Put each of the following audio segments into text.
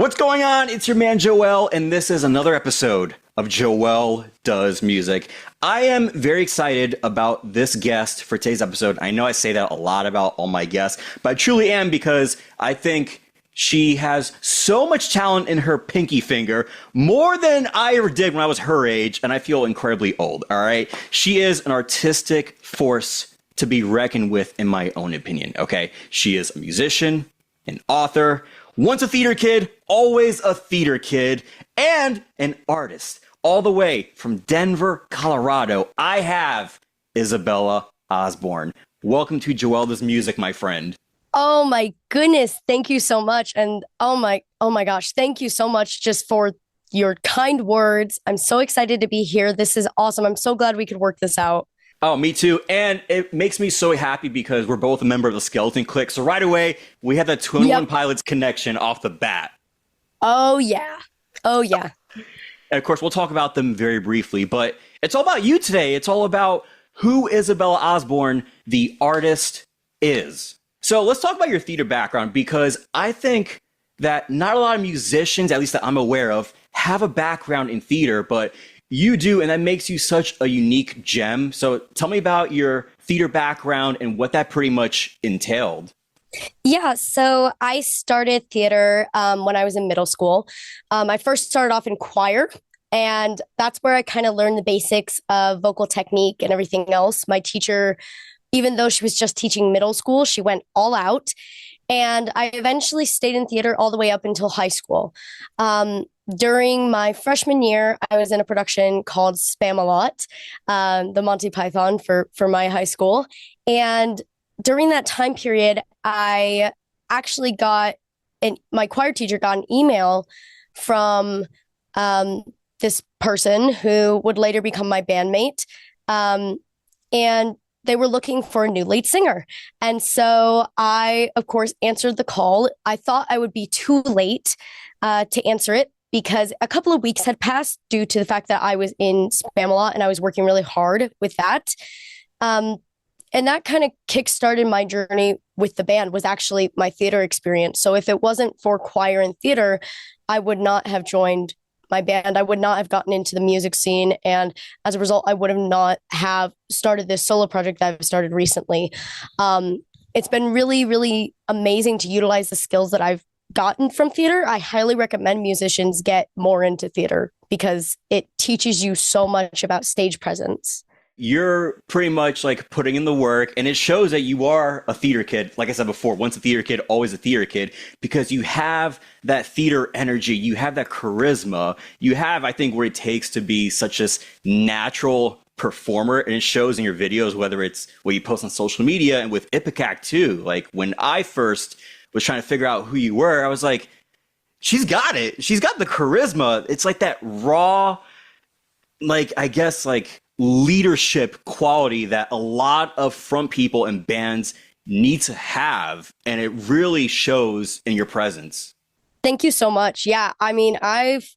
What's going on? It's your man Joel, and this is another episode of Joel Does Music. I am very excited about this guest for today's episode. I know I say that a lot about all my guests, but I truly am because I think she has so much talent in her pinky finger, more than I ever did when I was her age, and I feel incredibly old, all right? She is an artistic force to be reckoned with, in my own opinion, okay? She is a musician, an author, once a theater kid, always a theater kid, and an artist. All the way from Denver, Colorado, I have Isabella Osborne. Welcome to Joel Does Music, my friend. Oh my goodness, thank you so much. And oh my gosh, thank you so much just for your kind words. I'm so excited to be here. This is awesome. I'm so glad we could work this out. Oh, me too. And it makes me so happy because we're both a member of the Skeleton Clique. So right away, we have that 21 Pilots connection off the bat. Oh, yeah. Oh, yeah. And of course, we'll talk about them very briefly, but it's all about you today. It's all about who Isabella Osborne, the artist, is. So let's talk about your theater background, because I think that not a lot of musicians, at least that I'm aware of, have a background in theater, but you do, and that makes you such a unique gem. So tell me about your theater background and what that pretty much entailed. Yeah, so I started theater when I was in middle school. I first started off in choir, and that's where I kind of learned the basics of vocal technique and everything else. My teacher, even though she was just teaching middle school, she went all out. And I eventually stayed in theater all the way up until high school. During my freshman year, I was in a production called Spamalot, the Monty Python for my high school. And during that time period, I actually my choir teacher got an email from this person who would later become my bandmate. And they were looking for a new lead singer. And so I, of course, answered the call. I thought I would be too late to answer it because a couple of weeks had passed due to the fact that I was in Spamalot and I was working really hard with that. And that kind of kickstarted my journey with the band, was actually my theater experience. So if it wasn't for choir and theater, I would not have joined my band. I would not have gotten into the music scene. And as a result, I would have not have started this solo project that I've started recently. It's been really, really amazing to utilize the skills that I've gotten from theater. I highly recommend musicians get more into theater because it teaches you so much about stage presence. You're pretty much like putting in the work, and it shows that you are a theater kid. Like I said before, once a theater kid, always a theater kid, because you have that theater energy, you have that charisma, you have, I think, what it takes to be such a natural performer, and it shows in your videos, whether it's what you post on social media and with Ipecac too. Like when I first was trying to figure out who you were, I was like, she's got it. She's got the charisma. It's like that raw, like, I guess, like, leadership quality that a lot of front people and bands need to have, and it really shows in your presence. Thank you so much. Yeah, I mean, I've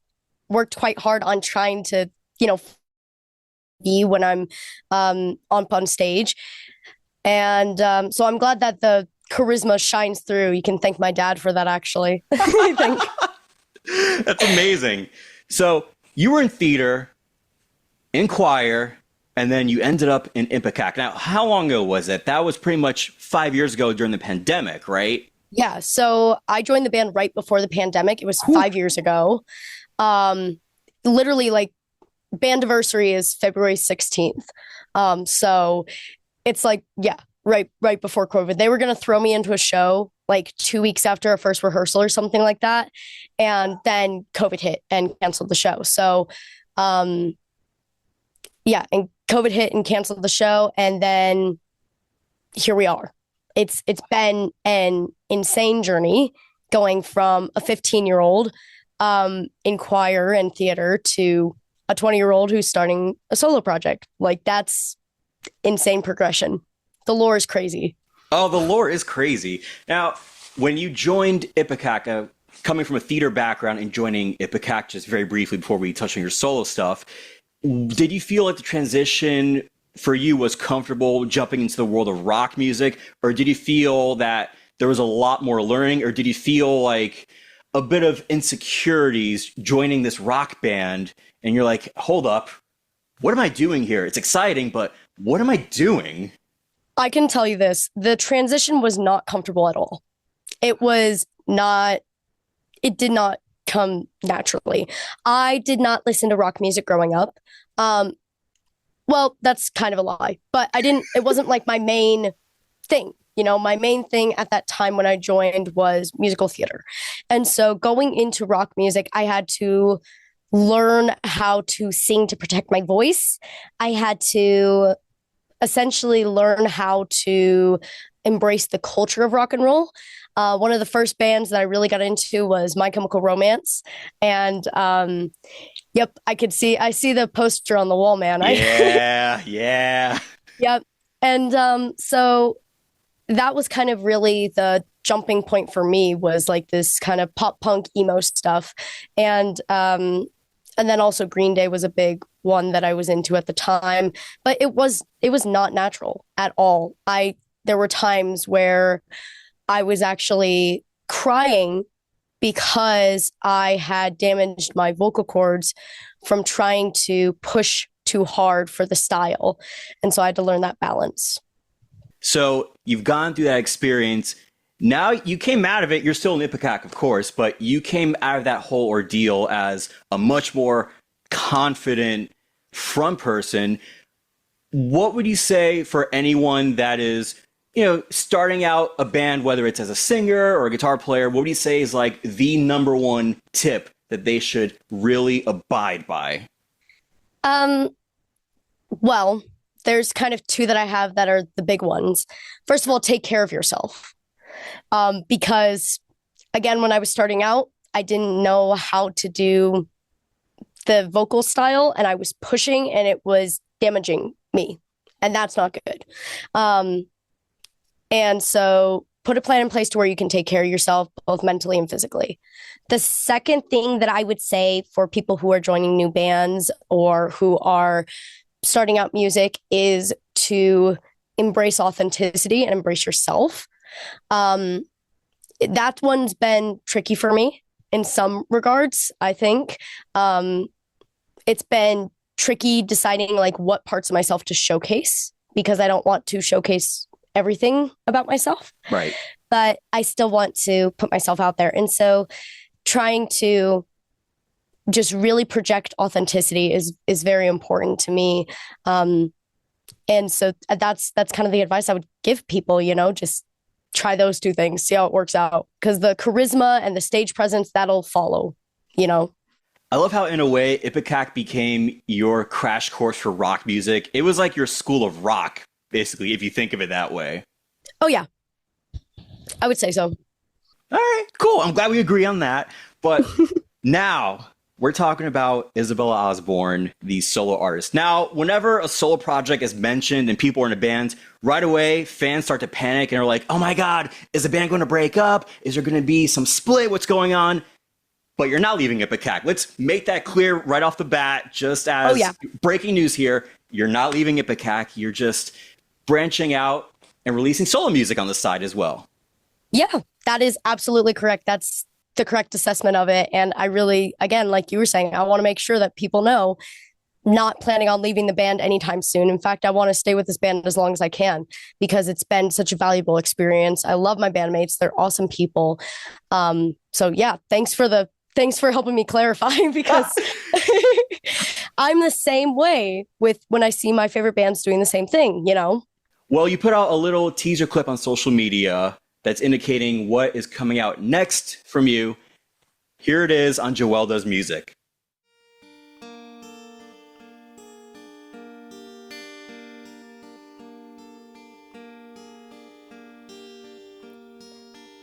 worked quite hard on trying to, be when I'm on stage, and so I'm glad that the charisma shines through. You can thank my dad for that, actually. I think That's amazing. So you were in theater, in choir, and then you ended up in Ipecac. Now, how long ago was it? That was pretty much 5 years ago during the pandemic, right? Yeah, so I joined the band right before the pandemic. It was 5 years ago. Literally, like, bandiversary is February 16th. So it's like, yeah, right before COVID. They were going to throw me into a show like 2 weeks after our first rehearsal or something like that. And then COVID hit and canceled the show. So, yeah, and COVID hit and canceled the show, and then here we are. It's been an insane journey going from a 15-year-old in choir and theater to a 20-year-old who's starting a solo project. Like, that's insane progression. The lore is crazy. Oh, the lore is crazy. Now, when you joined Ipecac, coming from a theater background and joining Ipecac, just very briefly before we touch on your solo stuff, did you feel like the transition for you was comfortable jumping into the world of rock music, or did you feel that there was a lot more learning, or did you feel like a bit of insecurities joining this rock band and you're like, hold up, what am I doing here? It's exciting, but what am I doing? I can tell you this, the transition was not comfortable at all. It was not, it did not come naturally. I did not listen to rock music growing up. Well, that's kind of a lie, but it wasn't like my main thing. You know, my main thing at that time when I joined was musical theater. And so going into rock music, I had to learn how to sing to protect my voice. I had to essentially learn how to embrace the culture of rock and roll. One of the first bands that I really got into was My Chemical Romance. And yep, I see the poster on the wall, man. Yeah. Yep. And so that was kind of really the jumping point for me, was like this kind of pop punk emo stuff. And then also Green Day was a big one that I was into at the time, but it was not natural at all. There were times where I was actually crying because I had damaged my vocal cords from trying to push too hard for the style. And so I had to learn that balance. So you've gone through that experience. Now you came out of it. You're still an Ipecac, of course, but you came out of that whole ordeal as a much more confident front person. What would you say for anyone that is, starting out a band, whether it's as a singer or a guitar player? What would you say is like the number one tip that they should really abide by? Well, there's kind of two that I have that are the big ones. First of all, take care of yourself. Because again, when I was starting out, I didn't know how to do the vocal style, and I was pushing and it was damaging me, and that's not good. And so put a plan in place to where you can take care of yourself, both mentally and physically. The second thing that I would say for people who are joining new bands or who are starting out music is to embrace authenticity and embrace yourself. That one's been tricky for me in some regards, I think. It's been tricky deciding like what parts of myself to showcase, because I don't want to showcase everything about myself. Right. But I still want to put myself out there. And so trying to just really project authenticity is very important to me. And so that's kind of the advice I would give people, just try those two things, see how it works out. Because the charisma and the stage presence, that'll follow. I love how, in a way, Ipecac became your crash course for rock music. It was like your school of rock, basically, if you think of it that way. Oh, yeah. I would say so. All right, cool. I'm glad we agree on that. But now we're talking about Isabella Osborne, the solo artist. Now, whenever a solo project is mentioned and people are in a band, right away, fans start to panic and are like, oh my God, is the band going to break up? Is there going to be some split? What's going on? But you're not leaving Ipecac. Let's make that clear right off the bat, just as breaking news here. You're not leaving Ipecac. You're just branching out and releasing solo music on the side as well. Yeah, that is absolutely correct. That's the correct assessment of it. And I really, again, like you were saying, I want to make sure that people know, not planning on leaving the band anytime soon. In fact, I want to stay with this band as long as I can, because it's been such a valuable experience. I love my bandmates. They're awesome people. So yeah, thanks for helping me clarify, because I'm the same way with when I see my favorite bands doing the same thing, Well, you put out a little teaser clip on social media that's indicating what is coming out next from you. Here it is on Joel Does Music.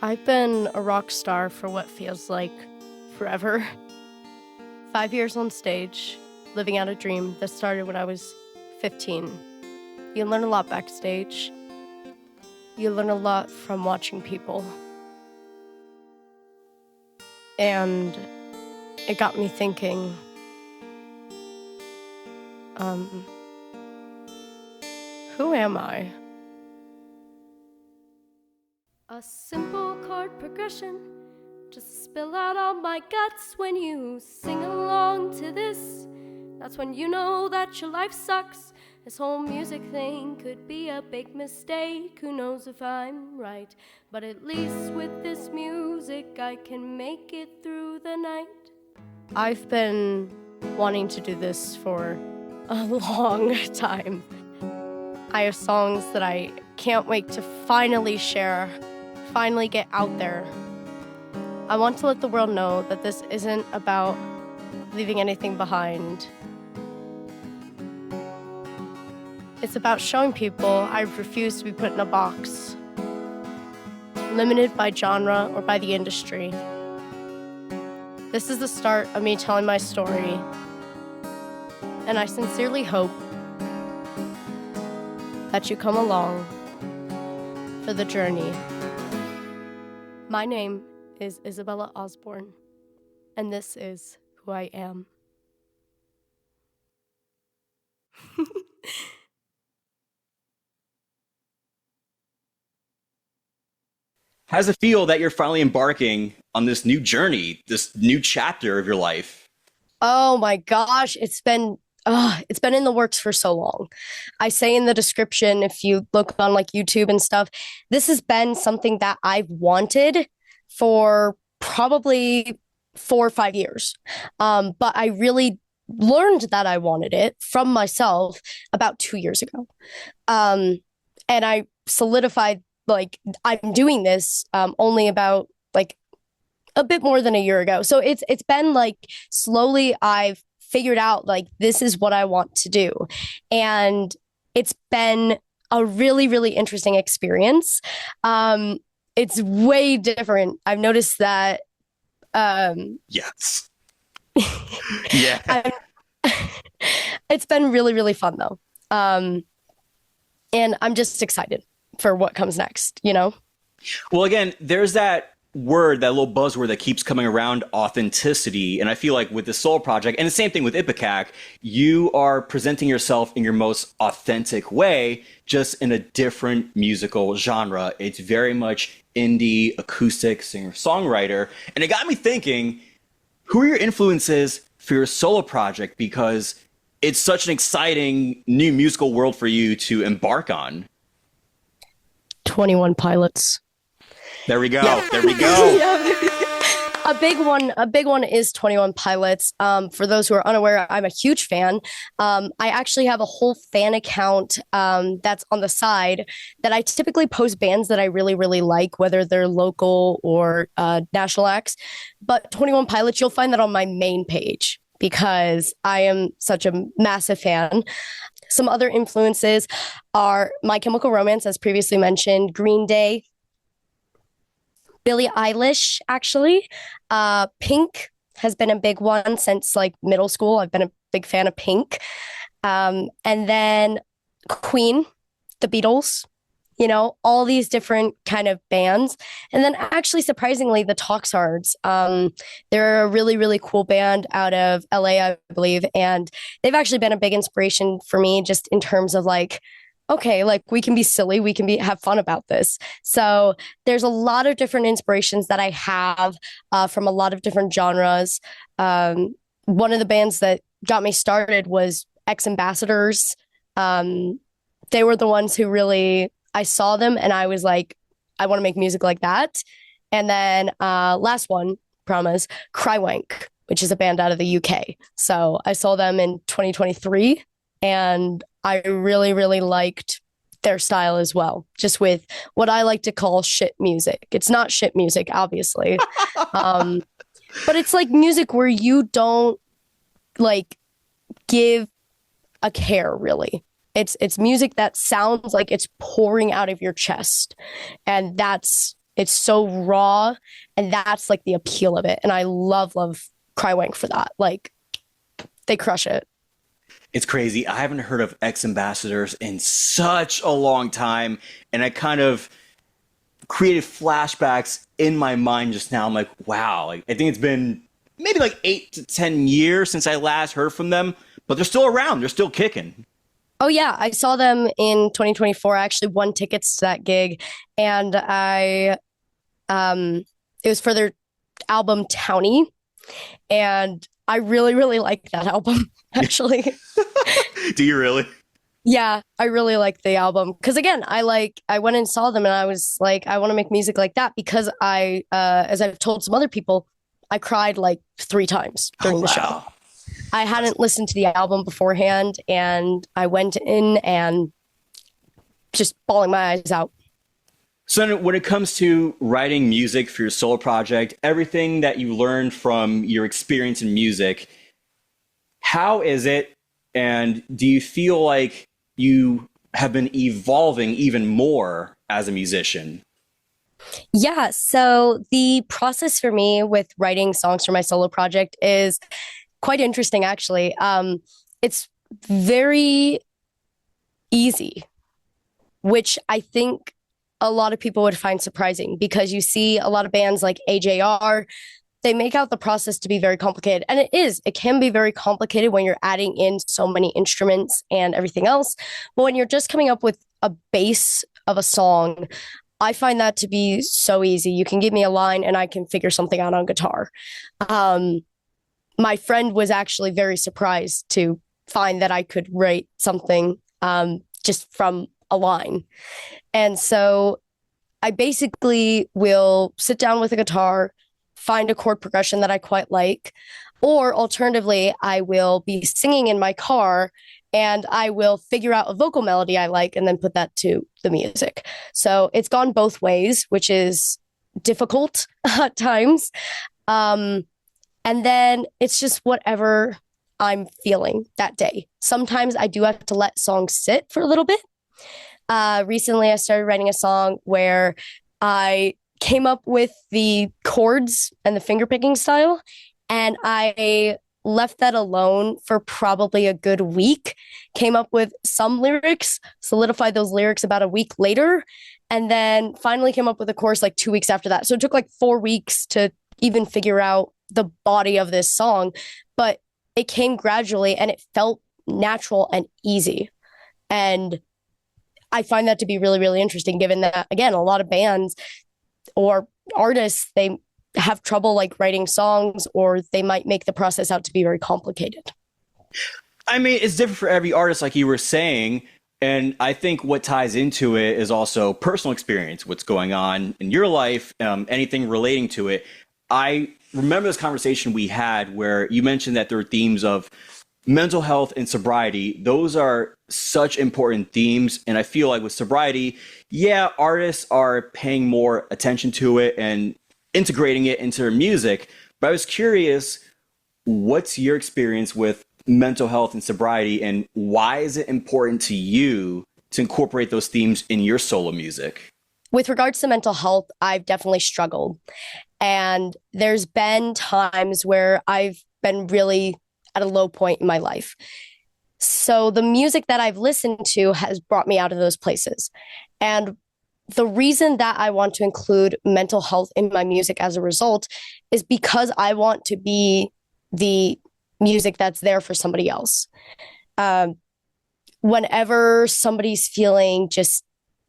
I've been a rock star for what feels like forever. 5 years on stage, living out a dream that started when I was 15. You learn a lot backstage. You learn a lot from watching people. And it got me thinking, who am I? A simple chord progression Just spill out all my guts when you sing along to this. That's when you know that your life sucks. This whole music thing could be a big mistake. Who knows if I'm right? But at least with this music I can make it through the night. I've been wanting to do this for a long time. I have songs that I can't wait to finally share, finally get out there. I want to let the world know that this isn't about leaving anything behind. It's about showing people I refuse to be put in a box, limited by genre or by the industry. This is the start of me telling my story, and I sincerely hope that you come along for the journey. My name is Isabella Osborne, and this is who I am. How does it feel that you're finally embarking on this new journey, this new chapter of your life? Oh my gosh, it's been in the works for so long. I say in the description, if you look on like YouTube and stuff, this has been something that I've wanted for probably 4 or 5 years. But I really learned that I wanted it from myself about 2 years ago. And I solidified, like, I'm doing this only about like a bit more than a year ago. So it's been like slowly I've figured out like this is what I want to do. And it's been a really, really interesting experience. It's way different. I've noticed that. Yes. Yeah. It's been really, really fun though. And I'm just excited for what comes next, you know? Well, again, there's that word, that little buzzword that keeps coming around, authenticity. And I feel like with the Soul Project, and the same thing with Ipecac, you are presenting yourself in your most authentic way, just in a different musical genre. It's very much indie, acoustic, singer-songwriter. And it got me thinking, who are your influences for your solo project? Because it's such an exciting new musical world for you to embark on. 21 Pilots. There we go. Yeah. There we go. Yeah. A big one is 21 Pilots. For those who are unaware, I'm a huge fan. I actually have a whole fan account that's on the side that I typically post bands that I really, really like, whether they're local or national acts. But 21 Pilots, you'll find that on my main page because I am such a massive fan. Some other influences are My Chemical Romance, as previously mentioned, Green Day, Billie Eilish, actually. Pink has been a big one since like middle school. I've been a big fan of Pink. And then Queen, the Beatles, you know, all these different kind of bands. And then actually, surprisingly, the Toxards. They're a really, really cool band out of LA, I believe. And they've actually been a big inspiration for me just in terms of like, okay, like we can be silly, we can have fun about this. So there's a lot of different inspirations that I have from a lot of different genres. One of the bands that got me started was X Ambassadors. They were the ones who really, I saw them and I was like, I want to make music like that. And then last one, promise, Crywank, which is a band out of the UK. So I saw them in 2023 and I really, really liked their style as well, just with what I like to call shit music. It's not shit music, obviously. But it's like music where you don't like give a care, really. It's music that sounds like it's pouring out of your chest. And it's so raw. And that's like the appeal of it. And I love Crywank for that. Like, they crush it. It's crazy. I haven't heard of X Ambassadors in such a long time. And I kind of created flashbacks in my mind just now. I'm like, wow. Like, I think it's been maybe like 8 to 10 years since I last heard from them. But they're still around. They're still kicking. Oh, yeah. I saw them in 2024. I actually won tickets to that gig. And it was for their album Townie, and I really, really like that album, actually. Do you really? Yeah, I really like the album because again, I went and saw them and I was like, I want to make music like that because as I've told some other people, I cried like 3 times during the show. I hadn't listened to the album beforehand and I went in and just bawling my eyes out. So when it comes to writing music for your solo project, everything that you learned from your experience in music, how is it? And do you feel like you have been evolving even more as a musician? Yeah, so the process for me with writing songs for my solo project is quite interesting, actually. It's very easy, which I think a lot of people would find surprising because you see a lot of bands like AJR, they make out the process to be very complicated. And it is. It can be very complicated when you're adding in so many instruments and everything else. But when you're just coming up with a base of a song, I find that to be so easy. You can give me a line and I can figure something out on guitar. My friend was actually very surprised to find that I could write something just from a line. And so I basically will sit down with a guitar, find a chord progression that I quite like, or alternatively, I will be singing in my car and I will figure out a vocal melody I like and then put that to the music. So it's gone both ways, which is difficult at times. And then it's just whatever I'm feeling that day. Sometimes I do have to let songs sit for a little bit. Recently, I started writing a song where I came up with the chords and the finger picking style, and I left that alone for probably a good week, came up with some lyrics, solidified those lyrics about a week later, and then finally came up with a chorus like 2 weeks after that. So it took like 4 weeks to even figure out the body of this song, but it came gradually and it felt natural and easy. And I find that to be really, really interesting, given that, again, a lot of bands or artists, they have trouble like writing songs, or they might make the process out to be very complicated. I mean, it's different for every artist, like you were saying. And I think what ties into it is also personal experience, what's going on in your life, anything relating to it. I remember this conversation we had where you mentioned that there are themes of mental health and sobriety. Those are such important themes. And I feel like with sobriety, yeah, artists are paying more attention to it and integrating it into their music. But I was curious, what's your experience with mental health and sobriety, and why is it important to you to incorporate those themes in your solo music? With regards to mental health, I've definitely struggled. And there's been times where I've been really at a low point in my life. So the music that I've listened to has brought me out of those places. And the reason that I want to include mental health in my music as a result is because I want to be the music that's there for somebody else. Whenever somebody's feeling just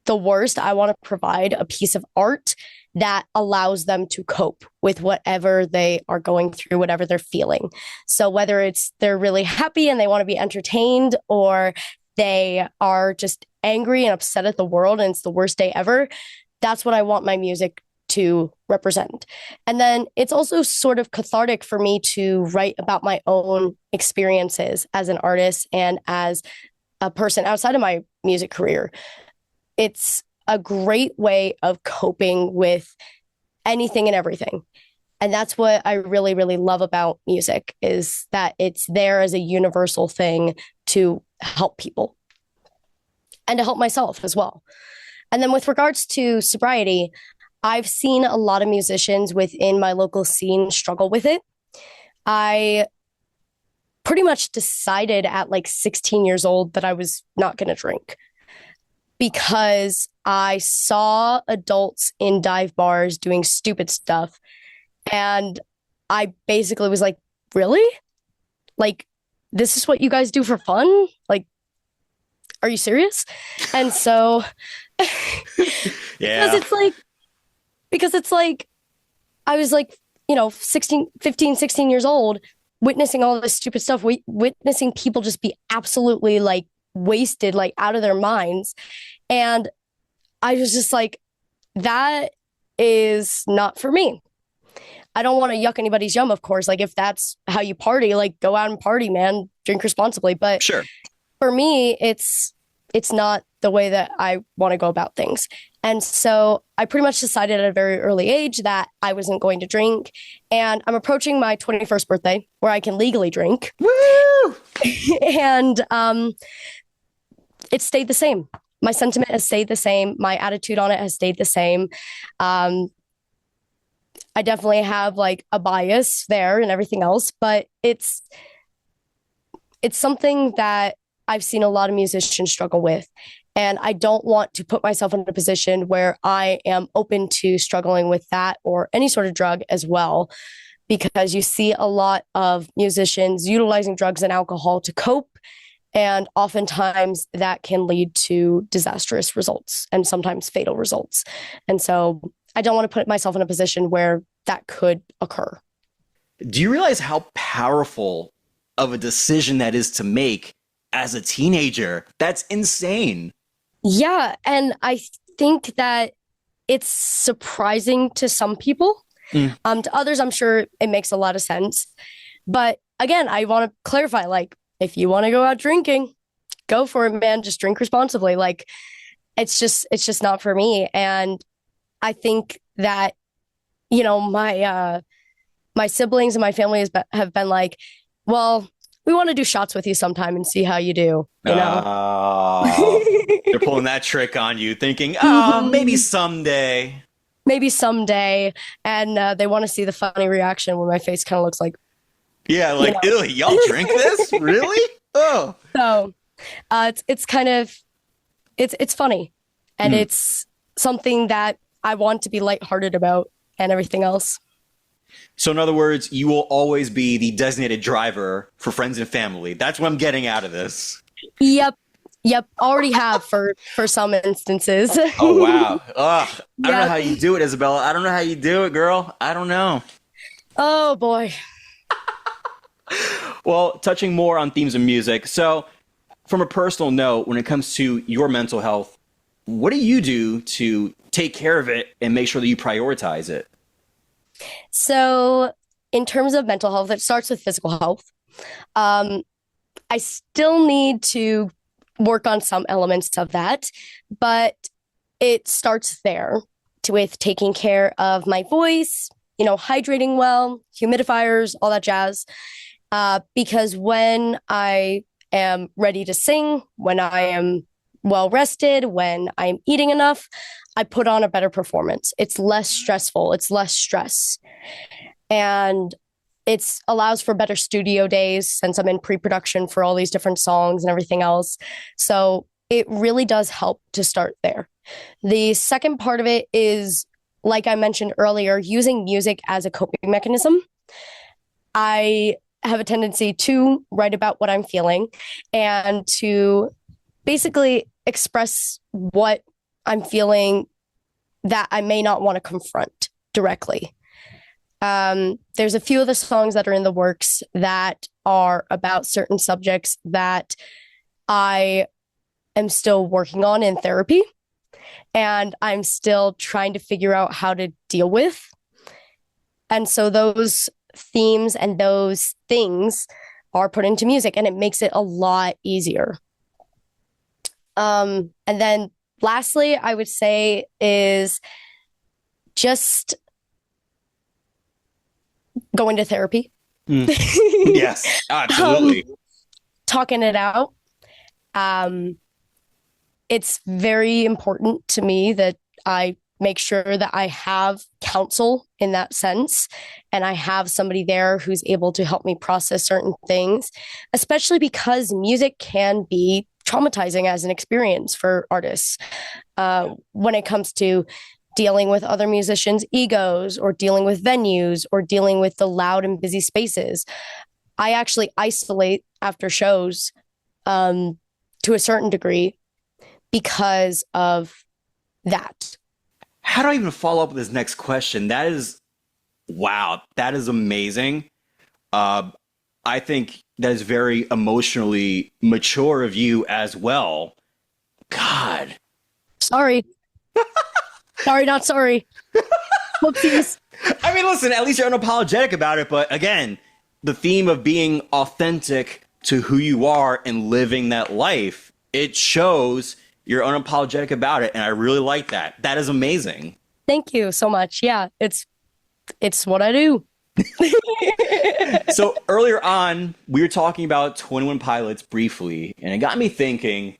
the worst, I want to provide a piece of art that allows them to cope with whatever they are going through, whatever they're feeling. So whether it's they're really happy and they want to be entertained, or they are just angry and upset at the world and it's the worst day ever, that's what I want my music to represent. And then it's also sort of cathartic for me to write about my own experiences as an artist and as a person outside of my music career. It's a great way of coping with anything and everything. And that's what I really, really love about music, is that it's there as a universal thing to help people and to help myself as well. And then with regards to sobriety, I've seen a lot of musicians within my local scene struggle with it. I pretty much decided at like 16 years old that I was not going to drink, because I saw adults in dive bars doing stupid stuff. And I basically was like, really? Like, this is what you guys do for fun? Like, are you serious? And so, yeah, because it's like, I was like 16 years old, witnessing all this stupid stuff, witnessing people just be absolutely like wasted, like out of their minds. And I was just like, that is not for me. I don't want to yuck anybody's yum, of course. Like if that's how you party, like go out and party, man, drink responsibly. But Sure. For me, it's not the way that I want to go about things. And so I pretty much decided at a very early age that I wasn't going to drink. And I'm approaching my 21st birthday where I can legally drink. Woo! And it stayed the same. My sentiment has stayed the same. My attitude on it has stayed the same. I definitely have like a bias there and everything else, but it's something that I've seen a lot of musicians struggle with. And I don't want to put myself in a position where I am open to struggling with that or any sort of drug as well, because you see a lot of musicians utilizing drugs and alcohol to cope. And oftentimes that can lead to disastrous results and sometimes fatal results. And so I don't want to put myself in a position where that could occur. Do you realize how powerful of a decision that is to make as a teenager? That's insane. Yeah. And I think that it's surprising to some people. To others, I'm sure it makes a lot of sense. But again, I want to clarify, like, if you want to go out drinking, go for it, man. Just drink responsibly. Like, it's just not for me. And I think that, my siblings and my family have been like, well, we want to do shots with you sometime and see how you do. They're pulling that trick on you, thinking, maybe someday. Maybe someday. And they want to see the funny reaction when my face kind of looks like, yeah, like, ew, y'all drink this? Really? Oh. So it's kind of, it's funny. And it's something that I want to be lighthearted about and everything else. So in other words, you will always be the designated driver for friends and family. That's what I'm getting out of this. Yep. Already have for some instances. Oh, wow. I don't know how you do it, Isabella. I don't know how you do it, girl. I don't know. Oh, boy. Well, touching more on themes of music. So from a personal note, when it comes to your mental health, what do you do to take care of it and make sure that you prioritize it? So in terms of mental health, it starts with physical health. I still need to work on some elements of that, but it starts there with taking care of my voice, hydrating well, humidifiers, all that jazz. Because when I am ready to sing, when I am well rested, when I'm eating enough, I put on a better performance. It's less stressful. It's less stress. And it allows for better studio days since I'm in pre-production for all these different songs and everything else. So it really does help to start there. The second part of it is, like I mentioned earlier, using music as a coping mechanism. I have a tendency to write about what I'm feeling and to basically express what I'm feeling that I may not want to confront directly. There's a few of the songs that are in the works that are about certain subjects that I am still working on in therapy, and I'm still trying to figure out how to deal with. And so those themes and those things are put into music, and it makes it a lot easier. And then lastly, I would say is just going to therapy. Yes, absolutely. Talking it out. It's very important to me that I make sure that I have counsel in that sense, and I have somebody there who's able to help me process certain things, especially because music can be traumatizing as an experience for artists when it comes to dealing with other musicians' egos or dealing with venues or dealing with the loud and busy spaces. I actually isolate after shows to a certain degree because of that. How do I even follow up with this next question? That is Wow, that is amazing. Uh, I think that is very emotionally mature of you as well. God. Sorry. Sorry, not sorry. Whoopsies. I mean, listen, at least you're unapologetic about it. But again, the theme of being authentic to who you are and living that life, it shows you're unapologetic about it. And I really like that. That is amazing. Thank you so much. Yeah, it's what I do. So earlier on, we were talking about 21 Pilots briefly, and it got me thinking,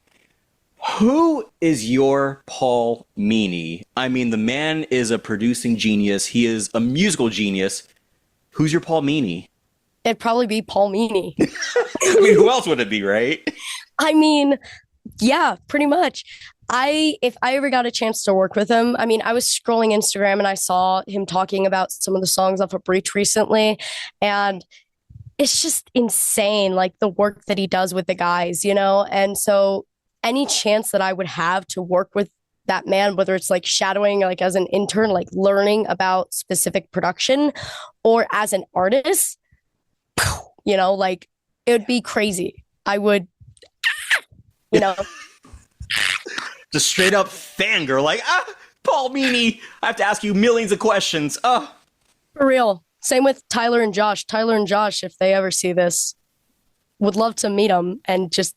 who is your Paul Meany? I mean, the man is a producing genius. He is a musical genius. Who's your Paul Meany? It'd probably be Paul Meany. I mean, who else would it be, right? I mean, yeah, pretty much. If I ever got a chance to work with him, I mean, I was scrolling Instagram and I saw him talking about some of the songs off of Breach recently, and it's just insane, like the work that he does with the guys, you know? And so any chance that I would have to work with that man, whether it's like shadowing, like as an intern, like learning about specific production, or as an artist, you know, like it would be crazy. I would, you know. Just straight up fangirl, like, Paul Meany, I have to ask you millions of questions. Oh. For real. Same with Tyler and Josh. Tyler and Josh, if they ever see this, would love to meet them and just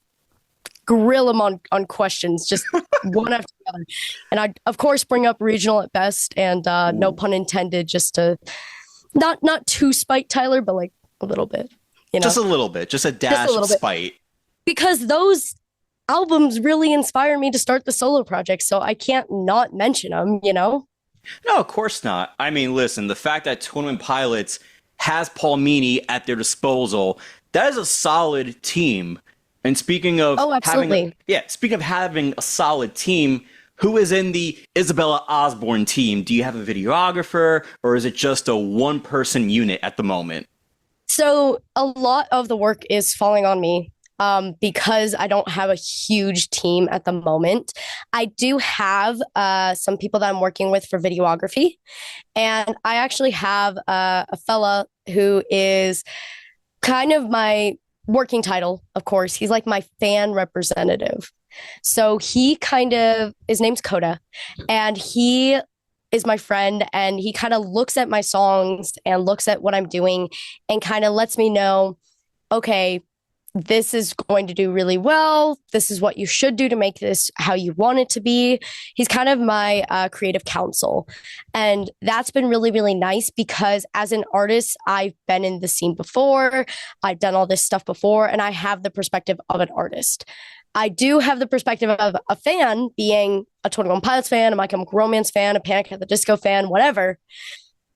grill them on questions, just one after the other. And I'd, of course, bring up regional at best, and no pun intended, just to not too spite Tyler, but like a little bit, you know? Just a little bit, just a dash of spite. Because those albums really inspire me to start the solo project, so I can't not mention them, you know? No, of course not. I mean, listen, the fact that 21 Pilots has Paul Meany at their disposal, that is a solid team. And speaking of speaking of having a solid team, who is in the Isabella Osborne team? Do you have a videographer, or is it just a one-person unit at the moment? So a lot of the work is falling on me. Because I don't have a huge team at the moment. I do have some people that I'm working with for videography. And I actually have a fella who is kind of my working title, of course. He's like my fan representative. So his name's Coda, and he is my friend, and he kind of looks at my songs and looks at what I'm doing and kind of lets me know, okay, this is going to do really well. This is what you should do to make this how you want it to be. He's kind of my creative counsel. And that's been really, really nice because as an artist, I've been in the scene before. I've done all this stuff before, and I have the perspective of an artist. I do have the perspective of a fan, being a 21 Pilots fan, a My Chemical Romance fan, a Panic at the Disco fan, whatever.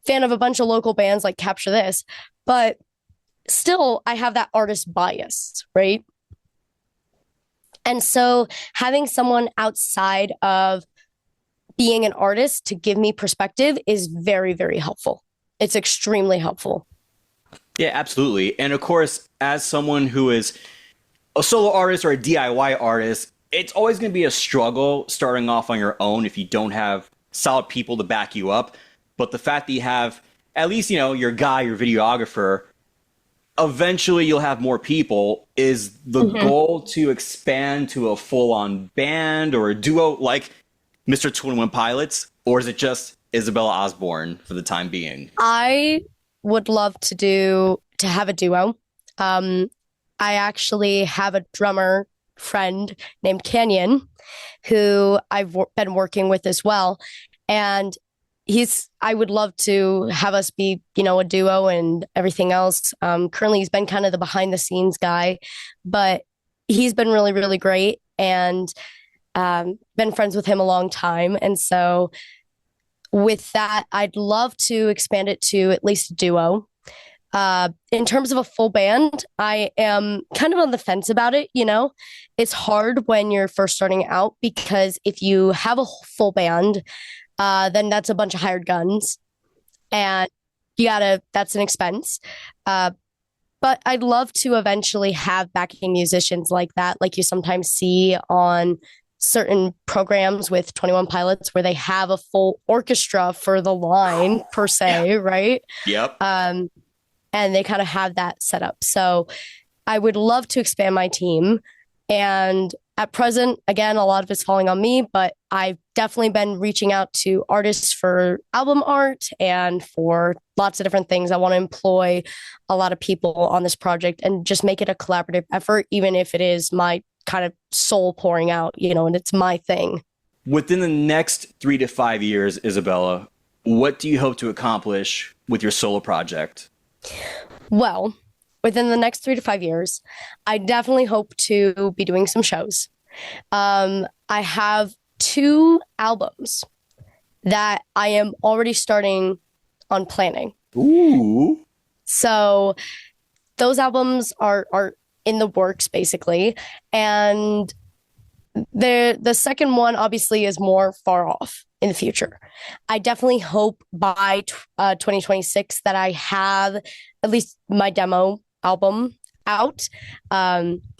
Fan of a bunch of local bands like Capture This. But still, I have that artist bias, right? And so having someone outside of being an artist to give me perspective is very, very helpful. It's extremely helpful. Yeah, absolutely. And of course, as someone who is a solo artist or a DIY artist, it's always going to be a struggle starting off on your own if you don't have solid people to back you up. But the fact that you have at least, you know, your guy, your videographer, eventually you'll have more people. Is the goal to expand to a full-on band or a duo like Mr. 21 Pilots, or is it just Isabella Osborne for the time being? I would love to have a duo. I actually have a drummer friend named Canyon who I've been working with as well, and I would love to have us be, you know, a duo and everything else. Currently, he's been kind of the behind the scenes guy, but he's been really, really great, and been friends with him a long time. And so with that, I'd love to expand it to at least a duo. In terms of a full band, I am kind of on the fence about it. You know, it's hard when you're first starting out because if you have a full band, then that's a bunch of hired guns, and that's an expense. But I'd love to eventually have backing musicians like that, like you sometimes see on certain programs with 21 Pilots where they have a full orchestra for the line per se, right? Yep. And they kind of have that set up. So I would love to expand my team. And at present, again, a lot of it's falling on me, but I've definitely been reaching out to artists for album art and for lots of different things. I want to employ a lot of people on this project and just make it a collaborative effort, even if it is my kind of soul pouring out, and it's my thing. Within the next 3 to 5 years, Isabella, what do you hope to accomplish with your solo project? Well, within the next 3 to 5 years, I definitely hope to be doing some shows. I have 2 albums that I am already starting on planning. Ooh. So those albums are in the works, basically. And the second one obviously is more far off in the future. I definitely hope by 2026 that I have at least my demo album out,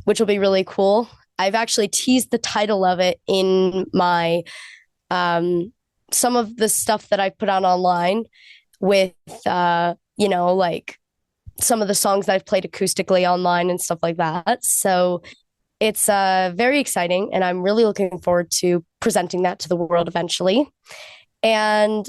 which will be really cool. I've actually teased the title of it in my some of the stuff that I put out online with like some of the songs that I've played acoustically online and stuff like that. So it's very exciting, and I'm really looking forward to presenting that to the world eventually. And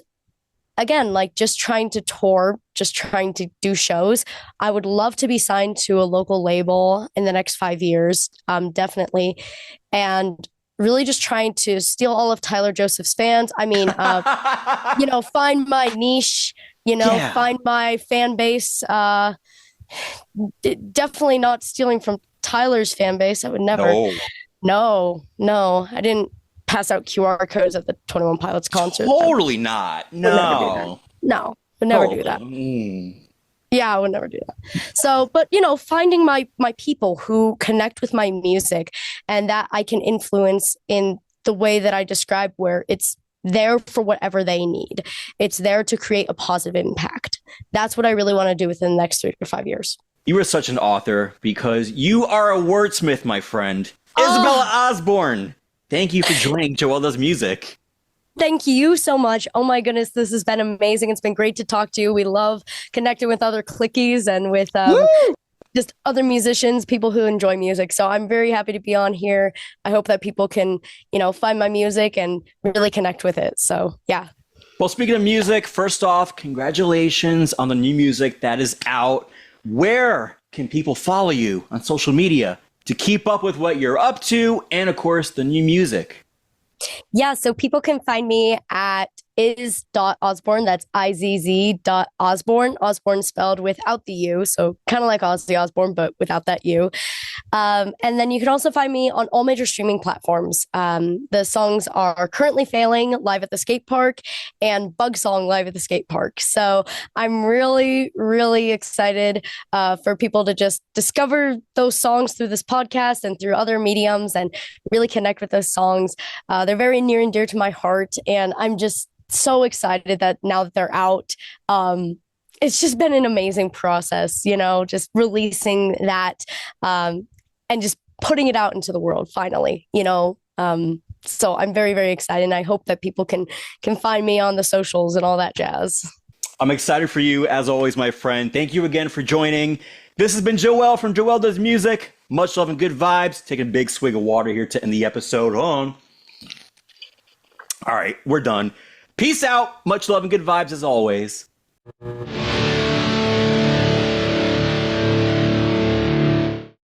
again, like just trying to tour, just trying to do shows. I would love to be signed to a local label in the next 5 years, definitely. And really just trying to steal all of Tyler Joseph's fans. I mean, find my niche, find my fan base. Definitely not stealing from Tyler's fan base. I would never. No, I didn't pass out QR codes at the 21 Pilots concert. Totally not. No. Would never do that. Yeah, I would never do that. So, but finding my people who connect with my music and that I can influence in the way that I describe, where it's there for whatever they need. It's there to create a positive impact. That's what I really want to do within the next 3 to 5 years. You are such an author because you are a wordsmith, my friend. Isabella Osborne. Thank you for joining Joel Does Music. Thank you so much. Oh my goodness, this has been amazing. It's been great to talk to you. We love connecting with other clickies and with just other musicians, people who enjoy music. So I'm very happy to be on here. I hope that people can, find my music and really connect with it. So yeah. Well, speaking of music, first off, congratulations on the new music that is out. Where can people follow you on social media to keep up with what you're up to and, of course, the new music? Yeah, so people can find me at is.osborne. That's IZZ.osborne. Osborne spelled without the U. So kind of like Ozzy Osbourne, but without that U. And then you can also find me on all major streaming platforms. The songs are Currently Failing, Live at the Skate Park, and Bug Song, Live at the Skate Park. So I'm really, really excited for people to just discover those songs through this podcast and through other mediums and really connect with those songs. They're very near and dear to my heart, and I'm just so excited that now that they're out, it's just been an amazing process, just releasing that and just putting it out into the world finally, so I'm very, very excited, and I hope that people can find me on the socials and all that jazz. I'm excited for you, as always, my friend. Thank you again for joining. This has been Joel from Joel Does Music. Much love and good vibes. Taking a big swig of water here to end the episode on. All right, we're done. Peace out. Much love and good vibes as always.